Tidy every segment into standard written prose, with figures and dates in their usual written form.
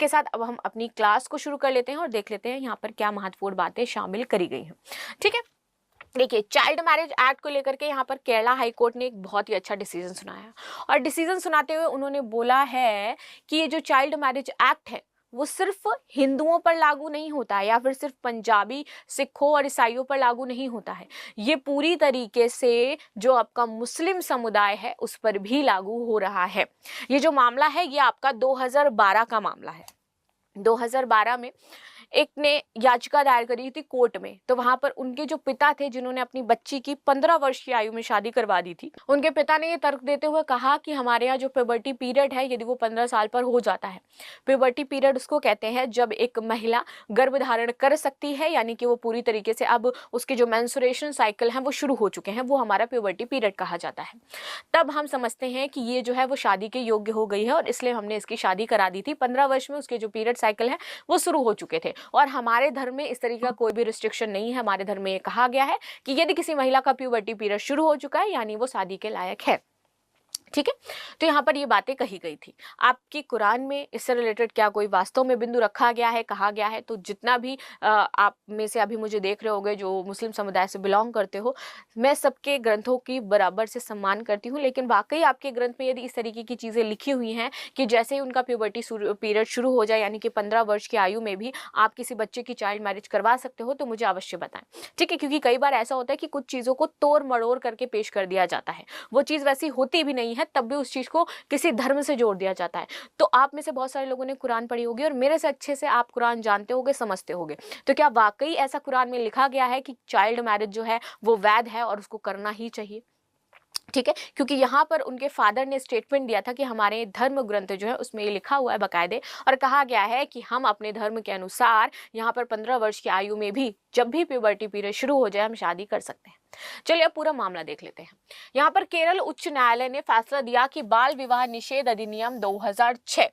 के साथ अब हम अपनी क्लास को शुरू कर लेते हैं और देख लेते हैं यहाँ पर क्या महत्वपूर्ण बातें शामिल करी गई हैं। ठीक है, देखिए चाइल्ड मैरिज एक्ट को लेकर के यहाँ पर केरला हाई कोर्ट ने एक बहुत ही अच्छा डिसीजन सुनाया, और डिसीजन सुनाते हुए उन्होंने बोला है कि ये जो चाइल्ड मैरिज एक्ट है वो सिर्फ हिंदुओं पर लागू नहीं होता है या फिर सिर्फ पंजाबी, सिखों और ईसाइयों पर लागू नहीं होता है, ये पूरी तरीके से जो आपका मुस्लिम समुदाय है उस पर भी लागू हो रहा है। ये जो मामला है ये आपका 2012 का मामला है। 2012 में एक ने याचिका दायर करी थी कोर्ट में, तो वहां पर उनके जो पिता थे जिन्होंने अपनी बच्ची की 15 वर्ष की आयु में शादी करवा दी थी, उनके पिता ने ये तर्क देते हुए कहा कि हमारे यहाँ जो प्यूबर्टी पीरियड है यदि वो 15 साल पर हो जाता है, प्यूबर्टी पीरियड उसको कहते हैं जब एक महिला गर्भ धारण कर सकती है, यानी कि वो पूरी तरीके से अब उसके जो मेंस्ट्रुएशन साइकिल हैं वो शुरू हो चुके हैं, वो हमारा प्यूबर्टी पीरियड कहा जाता है। तब हम समझते हैं कि ये जो है वो शादी के योग्य हो गई है और इसलिए हमने इसकी शादी करा दी थी। 15 वर्ष में उसके जो पीरियड साइकिल है वो शुरू हो चुके थे, और हमारे धर्म में इस तरीके का कोई भी रिस्ट्रिक्शन नहीं है। हमारे धर्म में ये कहा गया है कि यदि किसी महिला का प्यूबर्टी पीरियड शुरू हो चुका है यानी वो शादी के लायक है। ठीक है, तो यहाँ पर ये बातें कही गई थी। आपकी कुरान में इससे रिलेटेड क्या कोई वास्तव में बिंदु रखा गया है, कहा गया है? तो जितना भी आप में से अभी मुझे देख रहे होंगे जो मुस्लिम समुदाय से बिलोंग करते हो, मैं सबके ग्रंथों की बराबर से सम्मान करती हूँ, लेकिन वाकई आपके ग्रंथ में यदि इस तरीके की चीज़ें लिखी हुई हैं कि जैसे ही उनका प्यूबर्टी पीरियड शुरू हो जाए यानी कि 15 वर्ष की आयु में भी आप किसी बच्चे की चाइल्ड मैरिज करवा सकते हो, तो मुझे अवश्य बताएं। ठीक है, क्योंकि कई बार ऐसा होता है कि कुछ चीज़ों को तोड़ मड़ोड़ करके पेश कर दिया जाता है, वो चीज़ वैसी होती भी नहीं है, तब भी उस चीज़ को किसी धर्म से जोड़ दिया जाता है। तो आप में से बहुत सारे लोगों ने कुरान पढ़ी होगी और मेरे से अच्छे से आप कुरान जानते होगे, समझते होगे, तो क्या वाकई ऐसा कुरान में लिखा गया है कि चाइल्ड मैरिज जो है वो वैध है और उसको करना ही चाहिए? ठीक है, क्योंकि यहाँ पर उनके फादर ने स्टेटमेंट दिया था कि हमारे धर्म ग्रंथ जो है उसमें ये लिखा हुआ है बाकायदे, और कहा गया है कि हम अपने धर्म के अनुसार यहाँ पर 15 वर्ष की आयु में भी जब भी प्यूबर्टी पीरियड शुरू हो जाए हम शादी कर सकते हैं। चलिए अब पूरा मामला देख लेते हैं। यहाँ पर केरल उच्च न्यायालय ने फैसला दिया कि बाल विवाह निषेध अधिनियम 2006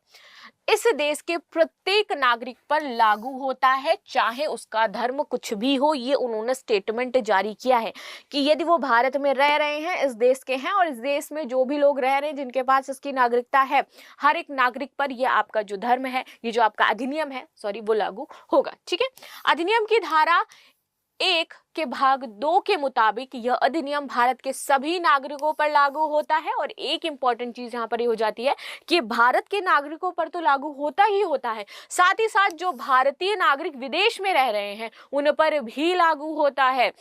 इस देश के प्रत्येक नागरिक पर लागू होता है, चाहे उसका धर्म कुछ भी हो। ये उन्होंने स्टेटमेंट जारी किया है कि यदि वो भारत में रह रहे हैं, इस देश के हैं, और इस देश में जो भी लोग रह रहे हैं जिनके पास इसकी नागरिकता है, हर एक नागरिक पर ये आपका जो धर्म है, ये जो आपका अधिनियम है, वो लागू होगा। ठीक है, अधिनियम की धारा 1 के भाग 2 के मुताबिक यह अधिनियम भारत के सभी नागरिकों पर लागू होता है। और एक इंपॉर्टेंट चीज यहाँ पर ये हो जाती है कि भारत के नागरिकों पर तो लागू होता ही होता है, साथ ही साथ जो भारतीय नागरिक विदेश में रह रहे हैं उन पर भी लागू होता है।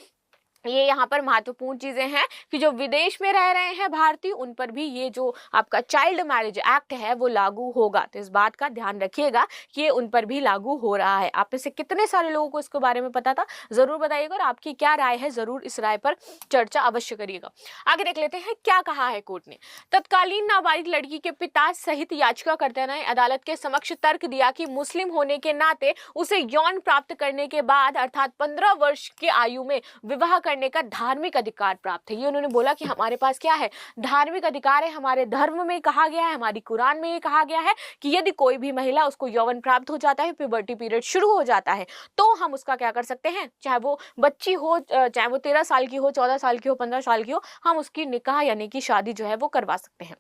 ये यहाँ पर महत्वपूर्ण चीजें हैं कि जो विदेश में रह रहे हैं भारतीय, उन पर भी ये जो आपका चाइल्ड मैरिज एक्ट है वो लागू होगा। तो इस बात का ध्यान रखिएगा कि ये उन पर भी लागू हो रहा है। आप में से कितने सारे लोगों को इसके बारे में पता था, जरूर बताइएगा, और आपकी क्या राय है जरूर इस राय पर चर्चा अवश्य करिएगा। आगे देख लेते हैं क्या कहा है कोर्ट ने। तत्कालीन नाबालिग लड़की के पिता सहित याचिकाकर्ता ने अदालत के समक्ष तर्क दिया कि मुस्लिम होने के नाते उसे यौन प्राप्त करने के बाद अर्थात 15 वर्ष की आयु में विवाह करने का धार्मिक अधिकार प्राप्त है। ये उन्होंने बोला कि हमारे पास क्या है, धार्मिक अधिकार है। हमारे धर्म में कहा गया है, हमारी कुरान में ये कहा गया है कि यदि कोई भी महिला उसको यौवन प्राप्त हो जाता है, प्यूबर्टी पीरियड शुरू हो जाता है, तो हम उसका क्या कर सकते हैं, चाहे वो बच्ची हो, चाहे वो 13 साल की हो, 14 साल की हो, 15 साल की हो, हम उसकी निकाह यानी कि शादी जो है वो करवा सकते हैं।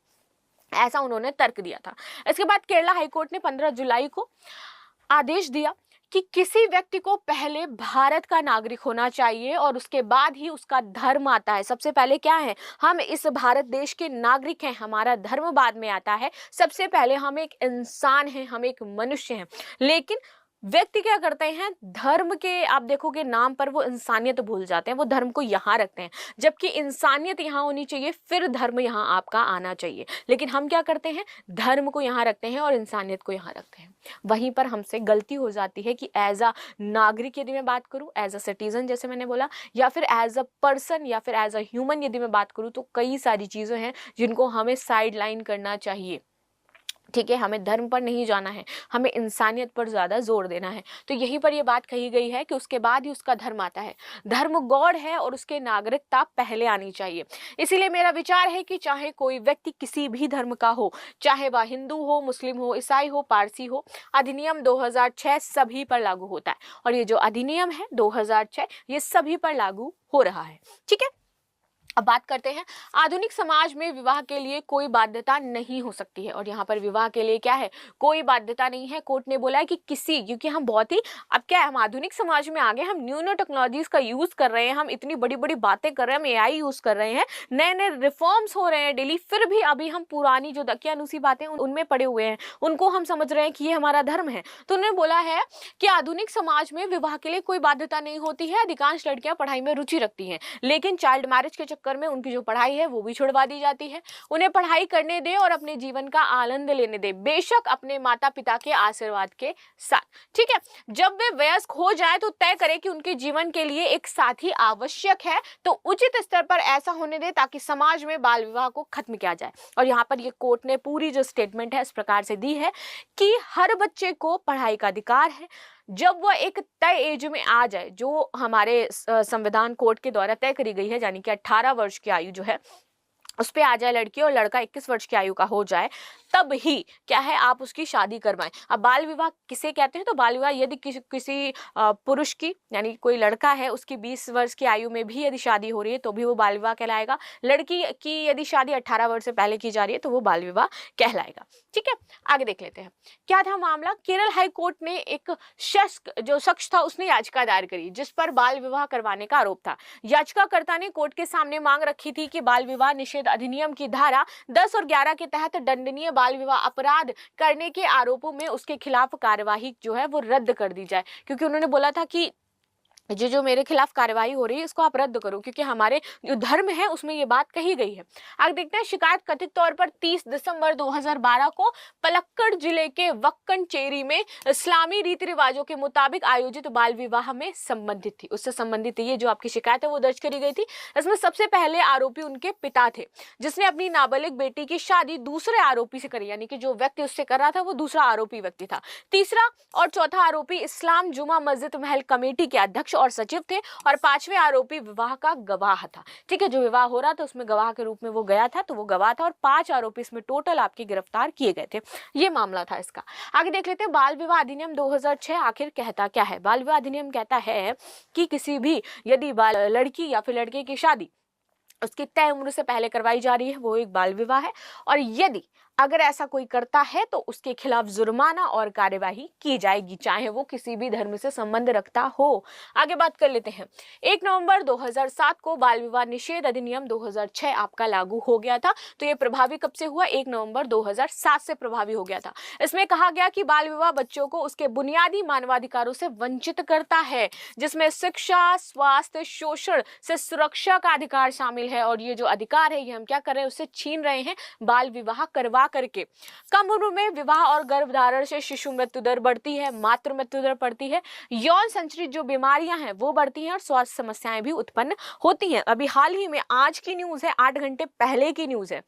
ऐसा उन्होंने तर्क दिया था। इसके बाद केरला हाईकोर्ट ने 15 जुलाई को आदेश दिया कि किसी व्यक्ति को पहले भारत का नागरिक होना चाहिए और उसके बाद ही उसका धर्म आता है। सबसे पहले क्या है, हम इस भारत देश के नागरिक हैं, हमारा धर्म बाद में आता है। सबसे पहले हम एक इंसान हैं, हम एक मनुष्य हैं। लेकिन व्यक्ति क्या करते हैं, धर्म के आप देखोगे नाम पर वो इंसानियत भूल जाते हैं, वो धर्म को यहाँ रखते हैं, जबकि इंसानियत यहाँ होनी चाहिए, फिर धर्म यहाँ आपका आना चाहिए। लेकिन हम क्या करते हैं, धर्म को यहाँ रखते हैं और इंसानियत को यहाँ रखते हैं। वहीं पर हमसे गलती हो जाती है कि एज अ नागरिक यदि मैं बात करूँ, एज अ सिटीजन जैसे मैंने बोला, या फिर एज अ पर्सन या फिर एज अ ह्यूमन यदि मैं बात करूँ, तो कई सारी चीज़ें हैं जिनको हमें साइड लाइन करना चाहिए। ठीक है, हमें धर्म पर नहीं जाना है, हमें इंसानियत पर ज़्यादा जोर देना है। तो यहीं पर ये बात कही गई है कि उसके बाद ही उसका धर्म आता है। धर्म गॉड है और उसके नागरिकता पहले आनी चाहिए। इसीलिए मेरा विचार है कि चाहे कोई व्यक्ति किसी भी धर्म का हो, चाहे वह हिंदू हो, मुस्लिम हो, ईसाई हो, पारसी हो, अधिनियम 2006 सभी पर लागू होता है। और ये जो अधिनियम है 2006 ये सभी पर लागू हो रहा है। ठीक है, अब बात करते हैं, आधुनिक समाज में विवाह के लिए कोई बाध्यता नहीं हो सकती है। और यहाँ पर विवाह के लिए क्या है, कोई बाध्यता नहीं है। कोर्ट ने बोला है कि क्योंकि हम बहुत ही, अब क्या है, हम आधुनिक समाज में आ गए, हम न्यू न्यू टेक्नोलॉजीज का यूज कर रहे हैं, हम इतनी बड़ी बड़ी बातें कर रहे हैं, हम एआई यूज कर रहे हैं, नए नए रिफॉर्म्स हो रहे हैं डेली, फिर भी अभी हम पुरानी जो दकियानुसी बातें उनमें पड़े हुए हैं, उनको हम समझ रहे हैं कि ये हमारा धर्म है। तो उन्होंने बोला है कि आधुनिक समाज में विवाह के लिए कोई बाध्यता नहीं होती है। अधिकांश लड़कियां पढ़ाई में रुचि रखती हैं, लेकिन चाइल्ड मैरिज के चक्कर में उनकी जो पढ़ाई है वो भी छुड़वा दी जाती है। उन्हें पढ़ाई करने दे और अपने जीवन का आनंद लेने दे, बेशक अपने माता पिता के आशीर्वाद के साथ। ठीक है, जब वे वयस्क हो जाए तो तय करें कि उनके जीवन के लिए एक साथी आवश्यक है, तो उचित स्तर पर ऐसा होने दे ताकि समाज में बाल विवाह को खत्म किया जाए। और यहाँ पर ये कोर्ट ने पूरी जो स्टेटमेंट है इस प्रकार से दी है कि हर बच्चे को पढ़ाई का अधिकार है। जब वह एक तय एज में आ जाए, जो हमारे संविधान कोर्ट के द्वारा तय करी गई है, यानी कि 18 वर्ष की आयु जो है उस पे आ जाए लड़की और लड़का 21 वर्ष की आयु का हो जाए, तब ही क्या है आप उसकी शादी करवाएं। अब बाल विवाह किसे कहते हैं, तो बाल विवाह यदि किसी पुरुष की, यानी कोई लड़का है उसकी 20 वर्ष की आयु में भी यदि शादी हो रही है तो भी वो बाल विवाह कहलाएगा। लड़की की यदि शादी 18 वर्ष से पहले की जा रही है तो वो बाल विवाह कहलाएगा। ठीक है, आगे देख लेते हैं क्या था मामला। केरल हाई कोर्ट ने एक शख्स था, उसने याचिका दायर करी जिस पर बाल विवाह करवाने का आरोप था। याचिकाकर्ता ने कोर्ट के सामने मांग रखी थी कि बाल विवाह निषेध अधिनियम की धारा 10 और 11 के तहत दंडनीय बाल विवाह अपराध करने के आरोपों में उसके खिलाफ कार्यवाही जो है वो रद्द कर दी जाए। क्योंकि उन्होंने बोला था कि जो मेरे खिलाफ कार्रवाई हो रही है इसको आप रद्द करो, क्योंकि हमारे जो धर्म है उसमें ये बात कही गई है। आगे देखते हैं, शिकायत कथित तौर पर 30 दिसंबर 2012 को पलक्कड़ जिले के वक्कनचेरी में इस्लामी रीति रिवाजों के मुताबिक आयोजित बाल विवाह में संबंधित थी। उससे संबंधित ये जो आपकी शिकायत है वो दर्ज करी गई थी। इसमें सबसे पहले आरोपी उनके पिता थे, जिसने अपनी नाबालिग बेटी की शादी दूसरे आरोपी से करी, यानी कि जो व्यक्ति उससे कर रहा था वो दूसरा आरोपी व्यक्ति था। तीसरा और चौथा आरोपी इस्लाम जुमा मस्जिद महल कमेटी के अध्यक्ष और सचिव थे, और पांचवें आरोपी विवाह का गवाह था। ठीक है, जो विवाह हो रहा था उसमें गवाह के रूप में वो गया था, तो वो गवाह था, और 5 आरोपी इसमें टोटल आपके गिरफ्तार किए गए थे। ये मामला था इसका। आगे देख लेते हैं, बाल विवाह अधिनियम 2006 आखिर कहता क्या है। बाल विवाह अधिनियम कहता है कि किसी भी यदि लड़की या फिर लड़के की शादी उसकी तय उम्र से पहले करवाई जा रही है वो एक बाल विवाह है, और यदि अगर ऐसा कोई करता है तो उसके खिलाफ जुर्माना और कार्यवाही की जाएगी, चाहे वो किसी भी धर्म से संबंध रखता हो। आगे बात कर लेते हैं, 1 नवंबर 2007 को बाल विवाह निषेध अधिनियम 2006 आपका लागू हो गया था। तो ये प्रभावी कब से हुआ, 1 नवंबर 2007 से प्रभावी हो गया था। इसमें कहा गया कि बाल विवाह बच्चों को उसके बुनियादी मानवाधिकारों से वंचित करता है, जिसमें शिक्षा, स्वास्थ्य, शोषण से सुरक्षा का अधिकार शामिल है। और ये जो अधिकार है ये हम क्या कर रहे हैं, उससे छीन रहे हैं बाल विवाह करवा करके। कम उम्र में विवाह और गर्भधारण से शिशु मृत्यु दर बढ़ती है, मातृ मृत्यु दर बढ़ती है, यौन संचारित जो बीमारियां हैं वो बढ़ती हैं, और स्वास्थ्य समस्याएं भी उत्पन्न होती हैं। अभी हाल ही में आज की न्यूज है, 8 घंटे पहले की न्यूज है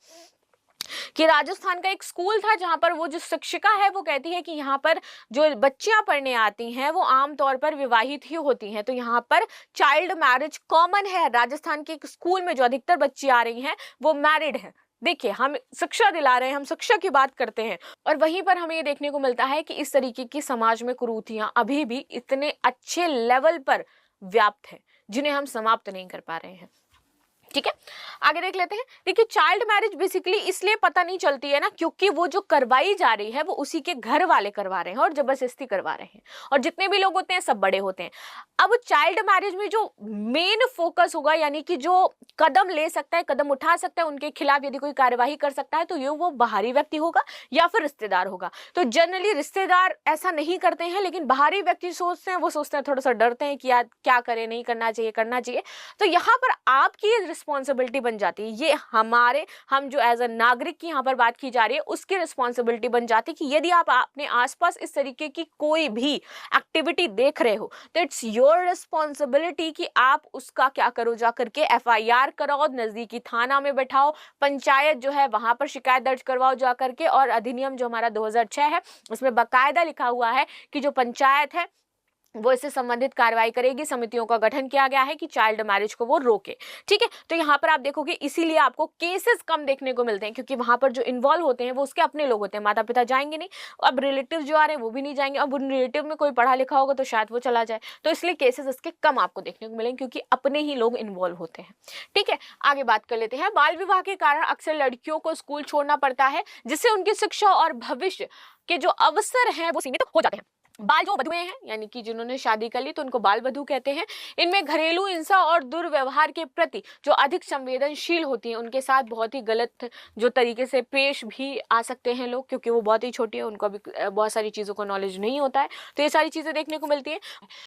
कि राजस्थान का एक स्कूल था जहां पर वो जो शिक्षिका है वो कहती है कि यहाँ पर जो बच्चियां पढ़ने आती हैं वो आमतौर पर विवाहित ही होती हैं। तो यहाँ पर चाइल्ड मैरिज कॉमन है। राजस्थान के एक स्कूल में जो अधिकतर बच्ची आ रही हैं वो मैरिड हैं। देखिए, हम शिक्षा दिला रहे हैं, हम शिक्षा की बात करते हैं, और वहीं पर हमें ये देखने को मिलता है कि इस तरीके की समाज में कुरीतियां अभी भी इतने अच्छे लेवल पर व्याप्त हैं जिन्हें हम समाप्त नहीं कर पा रहे हैं। ठीक है, आगे देख लेते हैं। देखिए, चाइल्ड मैरिज बेसिकली इसलिए पता नहीं चलती है ना, क्योंकि वो जो करवाई जा रही है वो उसी के घर वाले करवा रहे हैं और जबरदस्ती करवा रहे हैं, और जितने भी लोग होते हैं सब बड़े होते हैं। अब चाइल्ड मैरिज में जो मेन फोकस होगा, यानी कि जो कदम ले सकता है, कदम उठा सकता है, उनके खिलाफ यदि कोई कार्यवाही कर सकता है तो ये वो बाहरी व्यक्ति होगा या फिर रिश्तेदार होगा। तो जनरली रिश्तेदार ऐसा नहीं करते हैं, लेकिन बाहरी व्यक्ति सोचते हैं, वो सोचते हैं, थोड़ा सा डरते हैं कि यार क्या करें, नहीं करना चाहिए, करना चाहिए। तो यहाँ पर आपकी रिस्पॉन्सिबिलिटी बन जाती है, ये हम जो एज अ नागरिक की यहाँ पर बात की जा रही है उसकी रिस्पॉन्सिबिलिटी बन जाती है कि यदि आप अपने आसपास इस तरीके की कोई भी एक्टिविटी देख रहे हो तो इट्स योर रिस्पॉन्सिबिलिटी कि आप उसका क्या करो, जा करके FIR कराओ, नजदीकी थाना में बैठाओ, पंचायत जो है वहां पर शिकायत दर्ज करवाओ जा करके। और अधिनियम जो हमारा 2006 है उसमें बाकायदा लिखा हुआ है कि जो पंचायत है वो इससे संबंधित कार्रवाई करेगी। समितियों का गठन किया गया है कि चाइल्ड मैरिज को वो रोके। ठीक है, तो यहाँ पर आप देखोगे इसीलिए आपको केसेस कम देखने को मिलते हैं, क्योंकि वहां पर जो इन्वॉल्व होते हैं वो उसके अपने लोग होते हैं, माता पिता जाएंगे नहीं, अब रिलेटिव जो आ रहे हैं वो भी नहीं जाएंगे, अब उन रिलेटिव में कोई पढ़ा लिखा होगा तो शायद वो चला जाए, तो इसलिए केसेस इसके कम आपको देखने को मिलेंगे क्योंकि अपने ही लोग इन्वॉल्व होते हैं। ठीक है, आगे बात कर लेते हैं। बाल विवाह के कारण अक्सर लड़कियों को स्कूल छोड़ना पड़ता है, जिससे उनकी शिक्षा और भविष्य के जो अवसर हैं वो सीमित हो जाते हैं। बाल जो वधुएं हैं, यानी कि जिन्होंने शादी कर ली तो उनको बाल वधू कहते हैं। इनमें घरेलू हिंसा और दुर्व्यवहार के प्रति जो अधिक संवेदनशील होती हैं, उनके साथ बहुत ही गलत जो तरीके से पेश भी आ सकते हैं लोग, क्योंकि वो बहुत ही छोटी है, उनको अभी बहुत सारी चीज़ों का नॉलेज नहीं होता है, तो ये सारी चीज़ें देखने को मिलती हैं।